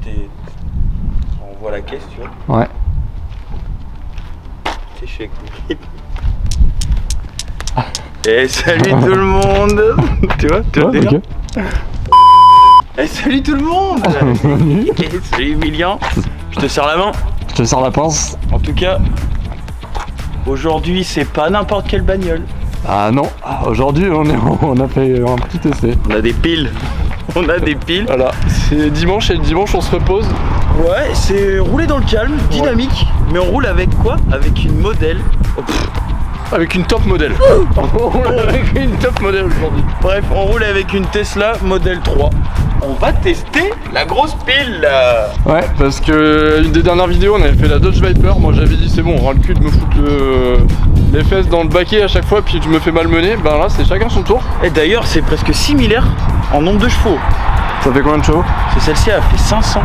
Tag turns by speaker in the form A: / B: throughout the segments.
A: on voit la caisse, tu vois.
B: Ouais.
A: Je suis avec mon Et salut tout le monde. Tu vois, tu vois le délire. Et salut tout le monde. Ok, salut Emilien. Je te serre la main.
B: Je te serre la pince.
A: En tout cas, aujourd'hui c'est pas n'importe quelle bagnole.
B: Ah non, aujourd'hui on a fait un petit essai.
A: On a des piles. On a des piles.
B: Voilà, c'est dimanche et le dimanche on se repose.
A: Ouais, c'est rouler dans le calme, dynamique. Mais on roule avec quoi? Avec une modèle. Oh,
B: avec une top modèle. On roule avec une top modèle aujourd'hui.
A: Bref, on roule avec une Tesla modèle 3. On va tester la grosse pile là.
B: Ouais, parce que une des dernières vidéos on avait fait la Dodge Viper. Moi j'avais dit c'est bon, on aura le cul de me foutre les fesses dans le baquet à chaque fois puis je me fais malmener. Ben là c'est chacun son tour.
A: Et d'ailleurs c'est presque similaire en nombre de chevaux.
B: Ça fait combien de chevaux?
A: Celle-ci a fait 500.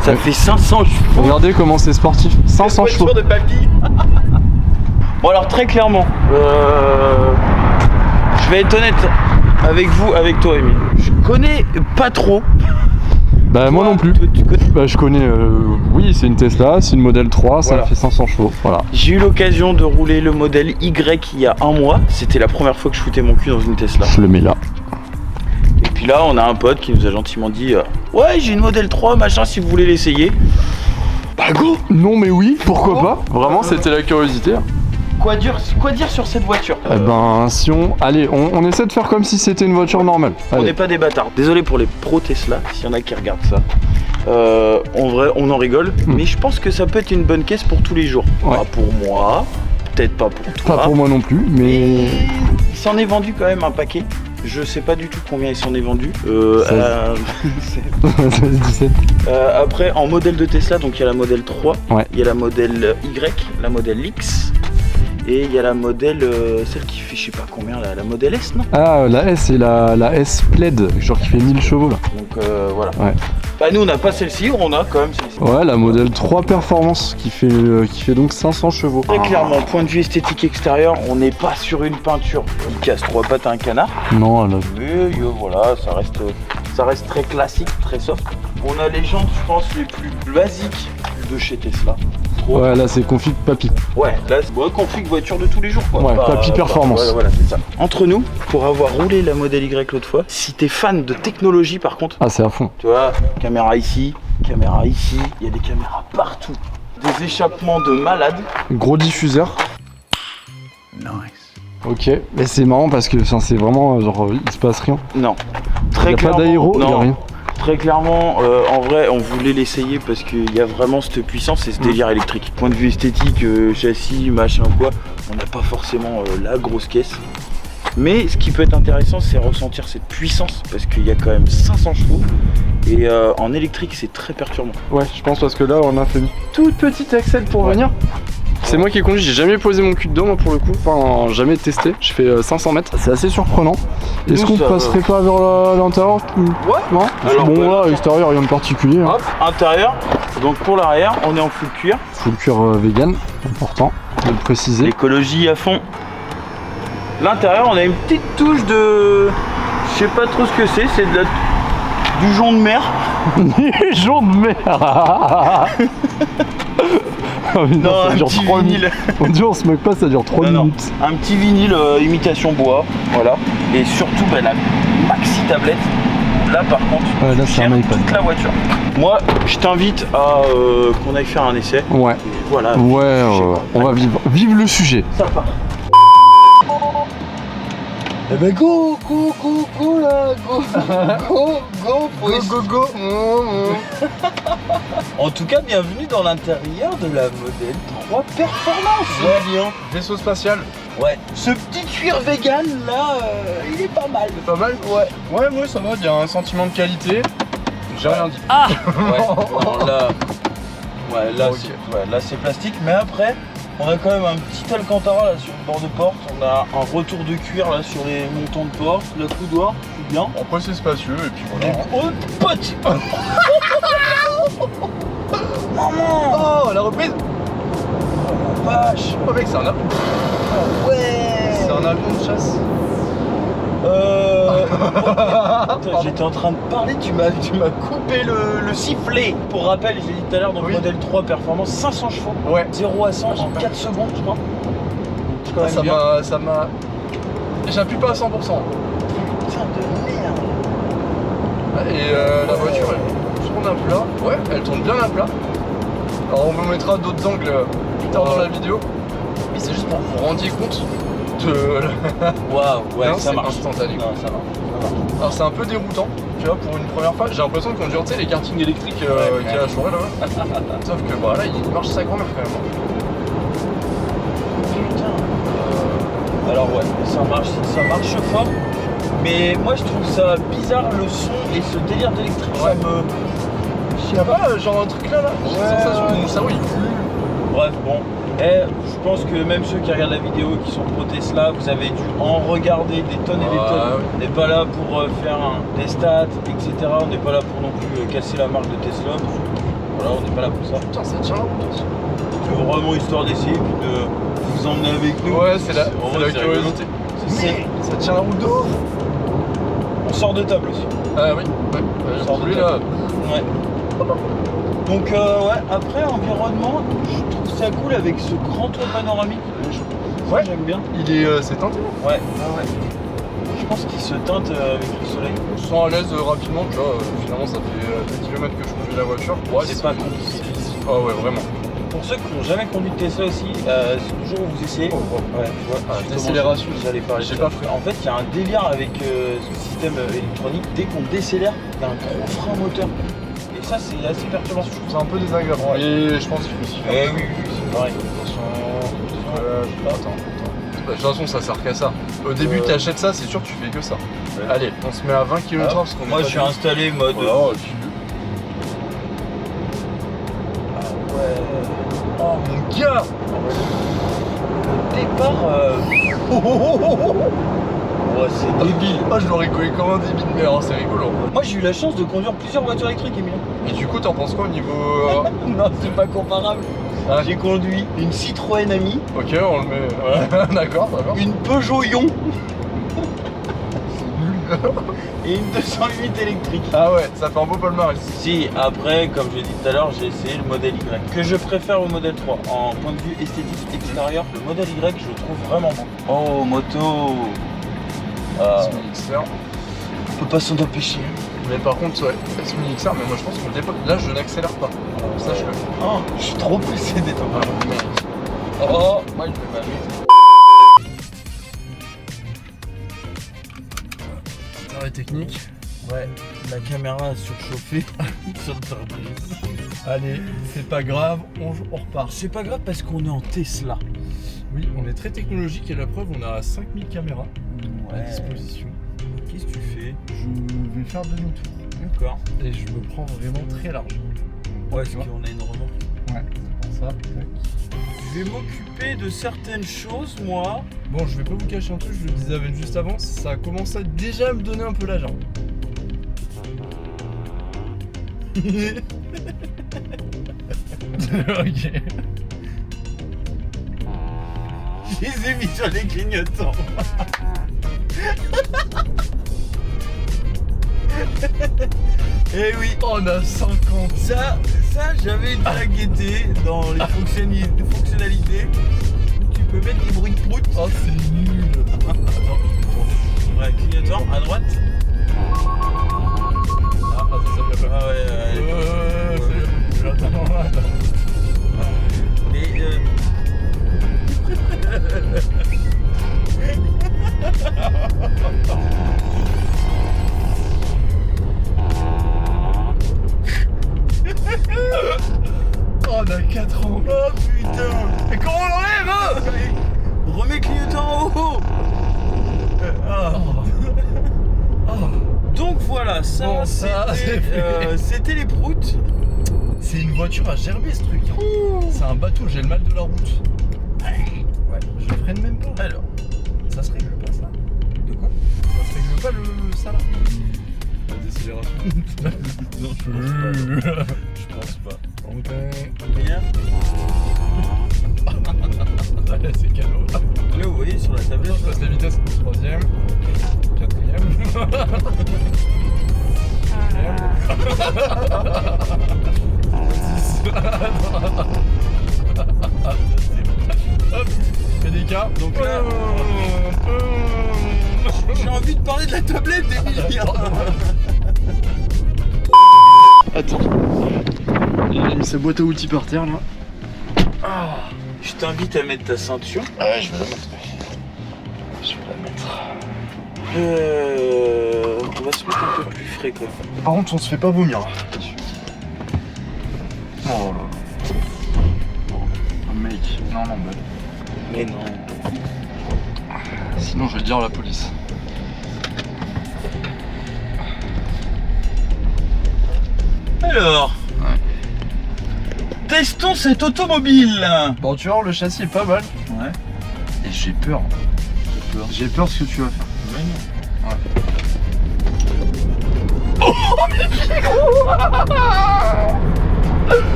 A: Ça fait 500 chevaux.
B: Regardez comment c'est sportif. 500 chevaux.
A: De papy. Bon alors très clairement, je vais être honnête avec vous, avec toi Emile. Je connais pas trop.
B: Bah toi, moi non plus.
A: Tu connais?
B: Bah je connais, oui c'est une Tesla, c'est une modèle 3, voilà. Ça fait 500 chevaux, voilà.
A: J'ai eu l'occasion de rouler le modèle Y il y a un mois. C'était la première fois que je foutais mon cul dans une Tesla.
B: Je le mets là.
A: Et puis là on a un pote qui nous a gentiment dit ouais j'ai une modèle 3 machin si vous voulez l'essayer. Bah go.
B: Non mais oui, pourquoi pas. Vraiment c'était la curiosité.
A: Quoi dire sur cette voiture?
B: Eh ben si on... Allez, on essaie de faire comme si c'était une voiture normale.
A: On n'est pas des bâtards. Désolé pour les pros Tesla, s'il y en a qui regardent ça. En vrai, on en rigole, mais je pense que ça peut être une bonne caisse pour tous les jours.
B: Ouais.
A: Pas pour moi, peut-être pas pour toi.
B: Pas pour moi non plus, mais...
A: Il s'en est vendu quand même un paquet. Je sais pas du tout combien il s'en est vendu.
B: 17.
A: Après, en modèle de Tesla, donc il y a la modèle 3,
B: ouais.
A: Il y a la modèle Y, la modèle X. Et il y a la modèle, celle qui fait je sais pas combien, la modèle S, non?
B: Ah, la S, c'est la S Plaid, genre qui fait 1000 chevaux là.
A: Donc voilà.
B: Ouais.
A: Bah nous on n'a pas celle-ci, on a quand même celle-ci.
B: Ouais, la modèle 3 Performance qui fait donc 500 chevaux.
A: Très clairement, point de vue esthétique extérieur, on n'est pas sur une peinture qui casse trois pattes à un canard.
B: Non, elle a...
A: Mais voilà, ça reste très classique, très soft. On a les jantes, je pense, les plus basiques de chez Tesla.
B: Ouais, là c'est config papy.
A: Ouais, là c'est config voiture de tous les jours quoi.
B: Ouais, papy performance.
A: Voilà, c'est ça. Entre nous, pour avoir roulé la modèle Y l'autre fois, si t'es fan de technologie par contre.
B: Ah, c'est à fond.
A: Tu vois, caméra ici, il y a des caméras partout. Des échappements de malades.
B: Gros diffuseur.
A: Nice.
B: Ok, mais c'est marrant parce que c'est vraiment genre il se passe rien.
A: Non. Très clairement.
B: Pas d'aéro, il y a rien.
A: Très clairement, en vrai, on voulait l'essayer parce qu'il y a vraiment cette puissance et ce délire électrique. Point de vue esthétique, châssis, machin quoi, on n'a pas forcément la grosse caisse. Mais ce qui peut être intéressant, c'est ressentir cette puissance parce qu'il y a quand même 500 chevaux et en électrique, c'est très perturbant.
B: Ouais, je pense parce que là, on a fait une toute petite accès pour venir. C'est moi qui ai conduit, j'ai jamais posé mon cul dedans moi pour le coup, enfin jamais testé, je fais 500 mètres, c'est assez surprenant. Est-ce qu'on passerait pas vers l'intérieur?
A: Ouais.
B: Non. Alors, bon là, à l'extérieur, rien de particulier.
A: Hop, intérieur, donc pour l'arrière, on est en full cuir.
B: Full cuir vegan, important de le préciser.
A: L'écologie à fond. L'intérieur, on a une petite touche de... Je sais pas trop ce que c'est du jonc de mer.
B: Du jonc de mer. Oh, non, ça dure 3 minutes. On dit on se moque pas, ça dure 3 minutes.
A: Un petit vinyle imitation bois, voilà. Et surtout la maxi tablette. Là par contre,
B: là c'est un iPad.
A: Toute la voiture. Moi, je t'invite à qu'on aille faire un essai.
B: Ouais.
A: Et voilà.
B: Ouais, on va vive le sujet.
A: Ça part. Eh ben go là, go. En tout cas, bienvenue dans l'intérieur de la modèle 3 Performance.
B: Ouais, vaisseau spatial.
A: Ouais. Ce petit cuir vegan là, il est pas mal.
B: C'est pas mal.
A: Ouais.
B: Ouais, ça va, il y a un sentiment de qualité. J'ai rien dit.
A: Ah. Ouais. Bon, là c'est plastique, mais après. On a quand même un petit Alcantara là sur le bord de porte, on a un retour de cuir là sur les montants de porte, le coudoir, c'est bien.
B: Après c'est spacieux et puis voilà.
A: Oh petit. Maman.
B: Oh la reprise.
A: Vache.
B: Oh mec c'est un avion.
A: Ouais.
B: C'est un avion de chasse.
A: Attends, j'étais en train de parler, tu m'as coupé le sifflet. Pour rappel, j'ai dit tout à l'heure, dans le modèle 3 performance, 500 chevaux.
B: Ouais.
A: 0 à 100 en 4 secondes, je crois.
B: Ça m'a... J'appuie pas à 100%.
A: Putain de merde.
B: Et la voiture, elle tourne à plat. Ouais, elle tourne bien à plat. Alors on vous mettra d'autres angles plus tard dans la vidéo. Mais c'est juste pour que vous vous rendiez compte de...
A: Waouh, ouais,
B: non,
A: ça marche.
B: Instantané.
A: Non, ça marche.
B: Alors c'est un peu déroutant, tu vois, pour une première fois. J'ai l'impression de conduire, tu sais, les kartings électriques qu'il y a à Chorel là-bas. Sauf que bah là, il marche sa grand-mère quand même.
A: Putain. Alors ouais, ça marche fort. Mais moi je trouve ça bizarre le son et ce délire d'électrique, ça me...
B: Je sais pas, genre un truc là, j'ai la sensation que mon cerveau il pue.
A: Bref, bon. Et je pense que même ceux qui regardent la vidéo et qui sont pro Tesla, vous avez dû en regarder des tonnes et des tonnes. On n'est pas là pour faire des stats, etc. On n'est pas là pour non plus casser la marque de Tesla. Voilà, on n'est pas là pour ça.
B: Putain, ça tient la route.
A: C'est vraiment histoire d'essayer et puis de vous emmener avec nous.
B: Ouais, c'est la curiosité.
A: Mais
B: ça tient la route d'eau.
A: On sort de table aussi.
B: Ah oui, ouais.
A: On sort de table. Ouais. Donc ouais, après environnement, je trouve ça cool avec ce grand toit panoramique. Ouais, j'aime bien.
B: Il est c'est teinté.
A: Ouais, ouais. Je pense qu'il se teinte avec le soleil.
B: Je sens à l'aise rapidement, tu vois. Finalement, ça fait 10 km que je conduis la voiture. Ouais,
A: c'est pas compliqué.
B: Ah ouais, vraiment.
A: Pour ceux qui n'ont jamais conduit de Tesla aussi, c'est toujours où vous essayez. Ouais, tu vois.
B: Décélération,
A: j'allais parler.
B: J'ai pas fait.
A: En fait, il y a un délire avec ce système électronique. Dès qu'on décélère, il y a un gros frein moteur. Et ça, c'est assez perturbant. Je trouve
B: ça un peu désagréable. Ouais. Et je pense qu'il faut s'y faire.
A: Oui, c'est pareil.
B: Attention. Attends. De toute façon, ça sert qu'à ça. Au début, tu achètes ça, c'est sûr que tu fais que ça. Ouais. Allez, on se met à 20 km/h parce qu'on
A: moi, je suis installé mode.
B: Oh,
A: oh mon gars! Le départ. Ouais, c'est débile.
B: Ah, je l'aurais collé comme un débile, mais c'est rigolo.
A: Moi, j'ai eu la chance de conduire plusieurs voitures électriques, Emilien.
B: Et du coup, t'en penses quoi au niveau.
A: Non, c'est pas comparable. Ah. J'ai conduit une Citroën Ami.
B: Ok, on le met. Ouais. D'accord.
A: Une Peugeot Ion. Et une 208 électrique.
B: Ah ouais, ça fait un beau palmarès.
A: Si, après, comme je l'ai dit tout à l'heure, j'ai essayé le modèle Y, que je préfère au modèle 3. En point de vue esthétique extérieur, le modèle Y, je le trouve vraiment bon. Oh, moto.
B: S1000XR.
A: On peut pas s'en empêcher.
B: Mais par contre, ouais, S1000XR, mais moi je pense qu'on dépasse. Là, je n'accélère pas. Sache-le.
A: Oh, je suis trop pressé d'être en train. Oh, moi je vais m'amuser.
B: Arrêt technique.
A: Ouais, la caméra a surchauffé sur le pare-brise.
B: Allez, c'est pas grave, on repart.
A: C'est pas grave parce qu'on est en Tesla.
B: Oui, on est très technologique et la preuve, on a 5000 caméras à disposition.
A: Qu'est-ce que tu fais?
B: Je vais faire demi-tour.
A: D'accord.
B: Et je me prends vraiment très large.
A: Ouais, parce qu'on a une remorque.
B: Ouais, c'est pour ça.
A: Je vais m'occuper de certaines choses, moi.
B: Bon, je vais pas vous cacher un truc, je le disais juste avant, ça commence à déjà me donner un peu la jambe. Ok.
A: Je les ai mis sur les clignotants. Eh oui,
B: on a 50.
A: Ça j'avais dû la guetter dans les fonctionnalités. Tu peux mettre des bruits de prout.
B: Oh, c'est nul.
A: Attends. Ouais, clignotant à droite.
B: Ah, ça fait pas.
A: Ah ouais,
B: J'attends.
A: Mais
B: Oh, on a 4 ans.
A: oh putain.
B: Et comment on l'enlève, hein?
A: Remets clignotant en haut. Donc voilà, ça,
B: bon,
A: c'était les proutes.
B: C'est une voiture à gerber ce truc. Hein. C'est un bateau, j'ai le mal de la route. Ouais, je freine même pas.
A: Alors,
B: ça se règle pas ça?
A: de quoi?
B: Ça se règle pas ça là? décélération.
A: Non, je pense pas.
B: Ok.
A: Bien.
B: Allez, c'est cadeau.
A: Là, vous voyez sur la tablette,
B: Je passe les vitesses. 3ème. 4ème. 5ème. Hop, PDK. Donc là.
A: j'ai envie de parler de la tablette, Emilia.
B: Attends. Il a mis sa boîte à outils par terre là.
A: Je t'invite à mettre ta ceinture.
B: Ouais, je vais la mettre. Je vais la mettre.
A: On va se mettre un peu plus frais quand même.
B: Par contre, on se fait pas vomir. Oh là. Oh, mec, non, bah.
A: Mais non.
B: Sinon, je vais le dire à la police.
A: Alors.
B: Ouais.
A: Testons cette automobile.
B: Bon, tu vois, le châssis est pas mal.
A: Ouais.
B: Et j'ai peur. J'ai peur de ce que tu vas faire.
A: Mais non.
B: Ouais.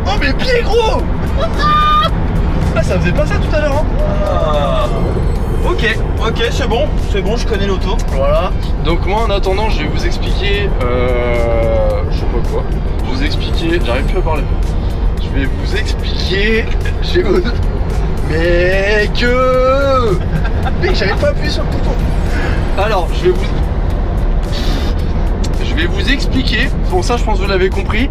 B: Oh, mes pieds gros. Ah, ça faisait pas ça tout à l'heure, hein.
A: Ah. Ok, c'est bon, je connais l'auto.
B: Voilà. Donc moi en attendant je vais vous expliquer je sais pas quoi. Je vais vous expliquer. J'arrive plus à parler. Je vais vous expliquer. Mais que. Mec, j'arrive pas à appuyer sur le bouton. Alors je vais vous expliquer, bon ça je pense que vous l'avez compris,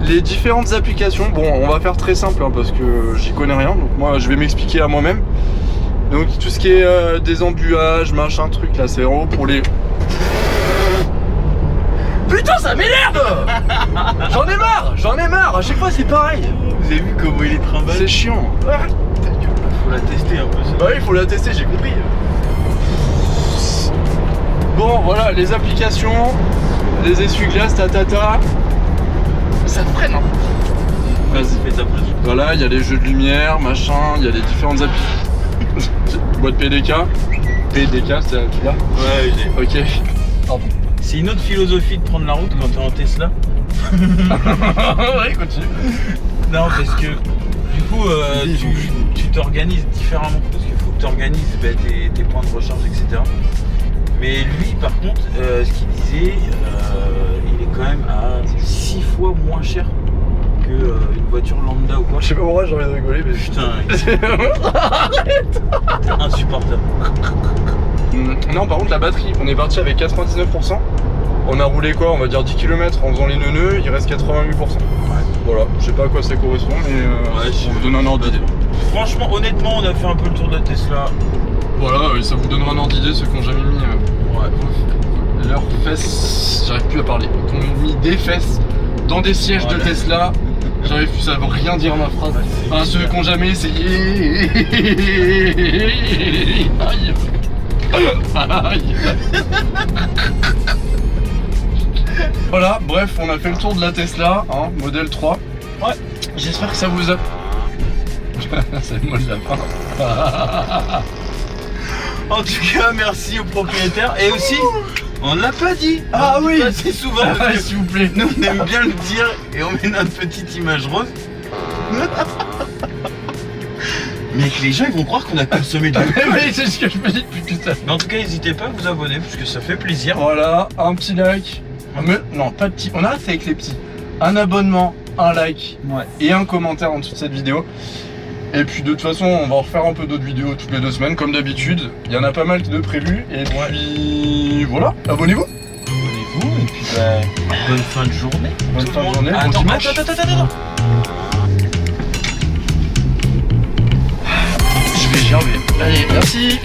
B: les différentes applications. Bon on va faire très simple hein, parce que j'y connais rien, donc moi je vais m'expliquer à moi-même. Donc tout ce qui est des embuages, machin truc là, c'est en haut pour les... Putain ça m'énerve. J'en ai marre, à chaque fois c'est pareil.
A: Vous avez vu comment il est trimballé?
B: C'est chiant.
A: Faut la tester un peu ça.
B: Bah oui, il faut la tester, j'ai compris. Bon voilà, les applications, les essuie-glaces, tatata. Ça te freine hein.
A: Vas-y, fais ta prise.
B: Voilà, il y a les jeux de lumière, machin, il y a les différentes applications. Boîte PDK. PDK, c'est là.
A: Ouais, j'ai.
B: Ok. Pardon.
A: C'est une autre philosophie de prendre la route quand t'es en Tesla.
B: Ouais, continue.
A: Non, parce que du coup, tu t'organises différemment. Parce qu'il faut que tu organises tes points de recharge, etc. Mais lui, par contre, ce qu'il disait, il est quand même à 6 fois moins cher que une voiture lambda ou quoi.
B: Je sais pas pourquoi j'ai envie de rigoler, mais
A: Putain, arrête. C'est insupportable.
B: Non, par contre, la batterie, on est parti avec 99%. On a roulé quoi, on va dire 10 km en faisant les neuneux, il reste 88%. Ouais. Voilà, je sais pas à quoi ça correspond, mais
A: ouais,
B: on vous donne un ordre d'idée.
A: Franchement, honnêtement, on a fait un peu le tour de la Tesla.
B: Voilà, et ça vous donnera un ordre d'idée, ceux qui n'ont jamais mis leurs fesses, j'arrive plus à parler, qui ont mis des fesses dans des sièges de Tesla. J'arrive plus, ça veut rien dire ma phrase. Enfin, ceux qui n'ont jamais essayé. Aïe. Aïe. Voilà, bref, on a fait le tour de la Tesla, hein, modèle 3.
A: Ouais.
B: J'espère que ça vous a... C'est le mot de la fin.
A: En tout cas, merci au propriétaire. Et aussi, on l'a pas dit.
B: Ah
A: on
B: oui,
A: assez souvent. Parce que
B: s'il vous plaît.
A: nous, on aime bien le dire et on met notre petite image rose. Mec, les gens ils vont croire qu'on a consommé de
B: Mais c'est ce que je me dis depuis tout à l'heure.
A: Mais en tout cas, n'hésitez pas à vous abonner parce que ça fait plaisir.
B: Voilà, un petit like. Mais, non, pas de petit. On arrête avec les petits. Un abonnement, un like et un commentaire en dessous de cette vidéo. Et puis de toute façon, on va refaire un peu d'autres vidéos toutes les 2 semaines, comme d'habitude. Il y en a pas mal de prévus. Et puis voilà, abonnez-vous.
A: Abonnez-vous et puis bonne fin de journée.
B: Bonne fin de journée.
A: Attends,
B: Bon dimanche.
A: attends.
B: Je vais gerber. Allez, merci.